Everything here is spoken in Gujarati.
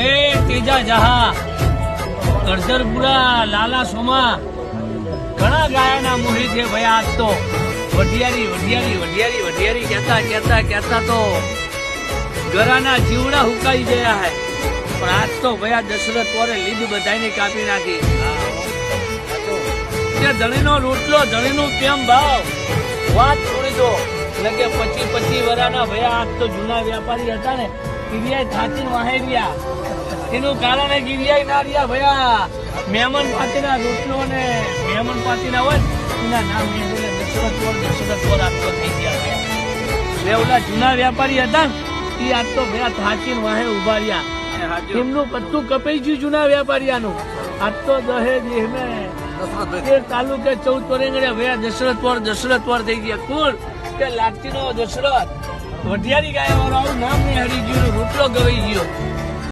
એ તેજા જહા કરજરપુરા લાલા સોમા ઘણા ગાયાના મોહી છે ભાઈ. આજ તો વઢિયારી વઢિયારી વઢિયારી વઢિયારી કહેતા કહેતા કહેતા તો ગરાના જીવડા હુકાઈ ગયા હે. પણ આજ તો ભાઈ આ દશરથ વોરે લીધ બધાની કાપી નાખી. ધણીનો રોટલો ધણીનું કેમ ભાવ વાત છોડી દો. લગે 25 વર્ષના ભયા આજ તો જૂના વેપારી હતા ને ગિરિયા થાચીને વાહે ગયા. એનું કારણ ગિરિયા ના રહ્યા ભયા મહેમાન પાતીના રોટલો ને મહેમાન પાતીના હોય એના નામ દશરથ વોર આજ તો થઈ ગયા. ઓલા જૂના વેપારી હતા ને એ આજ તો ભયા થાચીને વાહે ઉભા રહ્યા. એમનું પત્તું કપાઈ ગયું જૂના વેપારીયાનું. આજ તો દહેજ તાલુકે 14 વરેંગણ્યા ભયા દશરથ વોર થઈ ગયા. કુલ કે લાઠી નો દશરથ વઢિયારી ગાય વાળો આવું નામ નહીં હરી ગયું. રોટલો ગવાઈ ગયો.